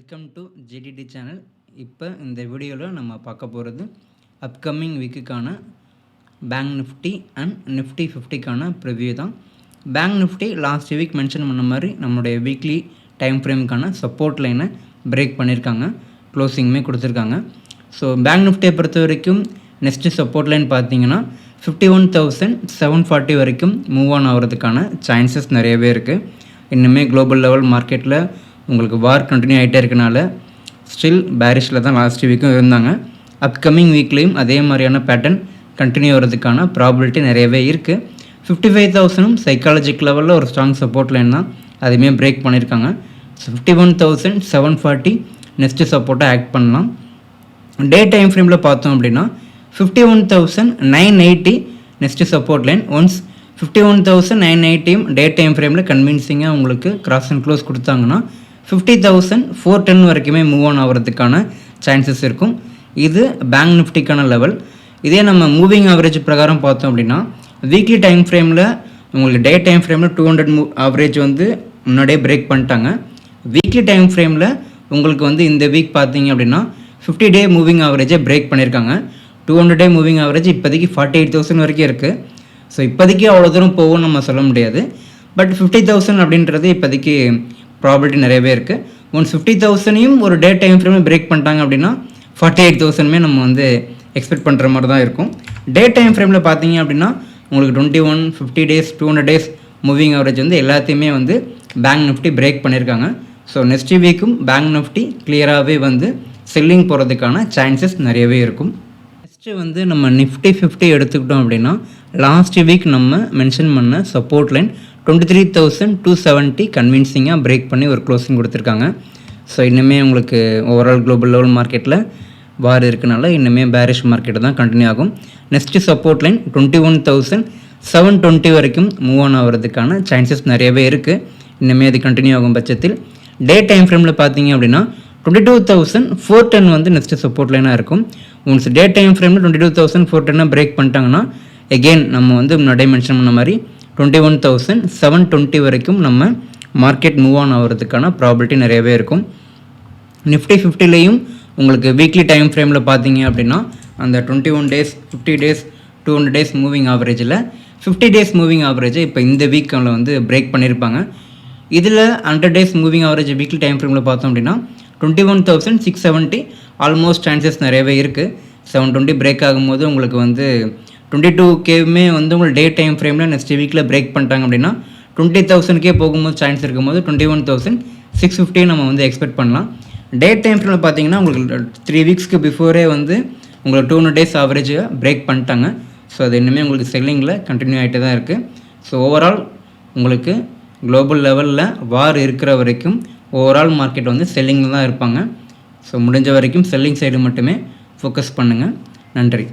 Welcome to GTT channel. இப்போ இந்த வீடியோவில் நம்ம பார்க்க போகிறது அப்கமிங் வீக்குக்கான பேங்க் நிஃப்டி அண்ட் நிஃப்டி 50க்கான ப்ரிவ்யூ தான். Bank Nifty last week mention பண்ண மாதிரி நம்மளுடைய வீக்லி டைம் ஃப்ரேமுக்கான சப்போர்ட் லைனை பிரேக் பண்ணியிருக்காங்க, க்ளோசிங்குமே கொடுத்துருக்காங்க. ஸோ பேங்க் நிஃப்டியை பொறுத்த வரைக்கும் நெக்ஸ்ட்டு சப்போர்ட் லைன் பார்த்தீங்கன்னா 51,740 வரைக்கும் மூவ் ஆன் ஆகிறதுக்கான சான்சஸ் நிறையவே இருக்குது. இன்னுமே குளோபல் லெவல் மார்க்கெட்டில் உங்களுக்கு வார் கண்டினியூ ஆகிட்டே இருக்கனால ஸ்டில் பேரிஷில் தான் லாஸ்ட் வீக்கும் இருந்தாங்க. அப்கமிங் வீக்லேயும் அதே மாதிரியான பேட்டர்ன் கண்டினியூ ஆகிறதுக்கான ப்ராபிலிட்டி நிறையவே இருக்குது. 55,000 சைக்காலஜிக் லெவலில் ஒரு ஸ்ட்ராங் சப்போர்ட் லைன் தான், அதுவுமே பிரேக் பண்ணியிருக்காங்க. ஸோ 51,740 நெக்ஸ்ட்டு சப்போர்ட்டாக ஆக்ட் பண்ணலாம். டே டைம் ஃப்ரேமில் பார்த்தோம் அப்படின்னா 51,980 next support line. Once 51,980 day time ஃப்ரேமில் கன்வின்சிங்காக உங்களுக்கு கிராஸ் அண்ட் க்ளோஸ் கொடுத்தாங்கன்னா 50,410 வரைக்குமே மூவ் ஆன் ஆகிறதுக்கான சான்சஸ் இருக்கும். இது பேங்க் நிஃப்டிக்கான லெவல். இதே நம்ம மூவிங் ஆவரேஜ் பிரகாரம் பார்த்தோம் அப்படின்னா வீக்லி டைம் ஃப்ரேமில் உங்களுக்கு டே டைம் ஃப்ரேமில் 200 ஆவரேஜ் வந்து முன்னாடியே பிரேக் பண்ணிட்டாங்க. வீக்லி டைம் ஃப்ரேமில் உங்களுக்கு வந்து இந்த வீக் பார்த்தீங்க அப்படின்னா 50 டே மூவிங் ஆவரேஜை பிரேக் பண்ணியிருக்காங்க. 200 டே மூவிங் ஆவரேஜ் இப்போதைக்கு 48,000 வரைக்கும் இருக்குது. ஸோ இப்போதைக்கு அவ்வளோ தூரம் போகும்னு நம்ம சொல்ல முடியாது. பட் 50,000 அப்படின்றது இப்போதைக்கு ப்ராபிலிட்டி நிறையவே இருக்குது. ஒன்ஸ் 50,000ஐயும் ஒரு டே டைம் ஃப்ரேமே பிரேக் பண்ணிட்டாங்க அப்படின்னா 48,000மே நம்ம வந்து எக்ஸ்பெக்ட் பண்ணுற மாதிரி தான் இருக்கும். டே டைம் ஃப்ரேமில் பார்த்தீங்க அப்படின்னா உங்களுக்கு 21, 50 டேஸ், 200 டேஸ் மூவிங் ஆவரேஜ் வந்து எல்லாத்தையுமே வந்து பேங்க் நிஃப்டி பிரேக் பண்ணியிருக்காங்க. ஸோ நெக்ஸ்ட் வீக்கும் பேங்க் நிஃப்டி கிளியராகவே வந்து செல்லிங் போகிறதுக்கான சான்சஸ் நிறையவே இருக்கும். நெக்ஸ்ட்டு வந்து நம்ம நிஃப்டி 50 எடுத்துக்கிட்டோம் அப்படின்னா லாஸ்ட் வீக் நம்ம மென்ஷன் பண்ண சப்போர்ட் லைன் 23,270 கன்வின்சிங்காக பிரேக் பண்ணி ஒரு க்ளோசிங் கொடுத்துருக்காங்க. ஸோ இன்னுமே உங்களுக்கு ஓவரால் குளோபல் லெவல் மார்க்கெட்டில் வார் இருக்கனால இன்னுமே பேரிஷ் மார்க்கெட்டு தான் கண்டினியூ ஆகும். நெக்ஸ்ட்டு சப்போர்ட் லைன் 21,720 வரைக்கும் மூவ் ஆன் ஆகிறதுக்கான சான்சஸ் நிறையவே இருக்குது. இன்னுமே அது கண்டினியூ ஆகும் பட்சத்தில் டே டைம் ஃப்ரேமில் பார்த்தீங்க அப்படின்னா 22,410 வந்து நெக்ஸ்ட்டு சப்போர்ட் லைனாக இருக்கும். ஒன்ஸ் டே டைம் ஃப்ரேமில் 22,410 பிரேக் பண்ணிட்டாங்கன்னா எகெயின் நம்ம வந்து முன்னாடியே மென்ஷன் பண்ண மாதிரி 21,720 வரைக்கும் நம்ம மார்க்கெட் மூவ் ஆன் ஆகிறதுக்கான ப்ராபிலிட்டி நிறையவே இருக்கும். நிஃப்டி 50லேயும் உங்களுக்கு வீக்லி டைம் ஃப்ரேமில் பார்த்தீங்க அப்படின்னா அந்த 21 டேஸ், 50 டேஸ், 200 டேஸ் மூவிங் ஆவரேஜில் 50 டேஸ் மூவிங் ஆவரேஜை இப்போ இந்த வீக்கில் வந்து பிரேக் பண்ணியிருப்பாங்க. இதில் 100 days moving average weekly time ஃப்ரேமில் பார்த்தோம் அப்படின்னா 21,670 ஆல்மோஸ்ட் சான்சஸ் நிறையவே இருக்குது. 720 பிரேக் ஆகும்போது உங்களுக்கு வந்து 22Kமே வந்து உங்களுக்கு டே டைம் ஃப்ரேமில் நெக்ஸ்ட் வீக்கில் பிரேக் பண்ணிட்டாங்க அப்படின்னா 20,000K போகும்போது சான்ஸ் இருக்கும்போது 21,650 நம்ம வந்து எக்ஸ்பெக்ட் பண்ணலாம். டே டைம் ஃப்ரேமில் பார்த்தீங்கன்னா உங்களுக்கு 3 வீக்ஸ்க்கு பிஃபோரே வந்து உங்களுக்கு 200 டேஸ் ஆவரேஜை பிரேக் பண்ணிட்டாங்க. ஸோ அது இன்னுமே உங்களுக்கு செல்லிங்கில் கண்டினியூ ஆகிட்டு தான் இருக்குது. ஸோ ஓவரால் உங்களுக்கு குளோபல் லெவலில் வார் இருக்கிற வரைக்கும் ஓவரால் மார்க்கெட் வந்து செல்லிங்கில் தான் இருப்பாங்க. ஸோ முடிஞ்ச வரைக்கும் செல்லிங் சைடு மட்டுமே ஃபோக்கஸ் பண்ணுங்கள். நன்றி.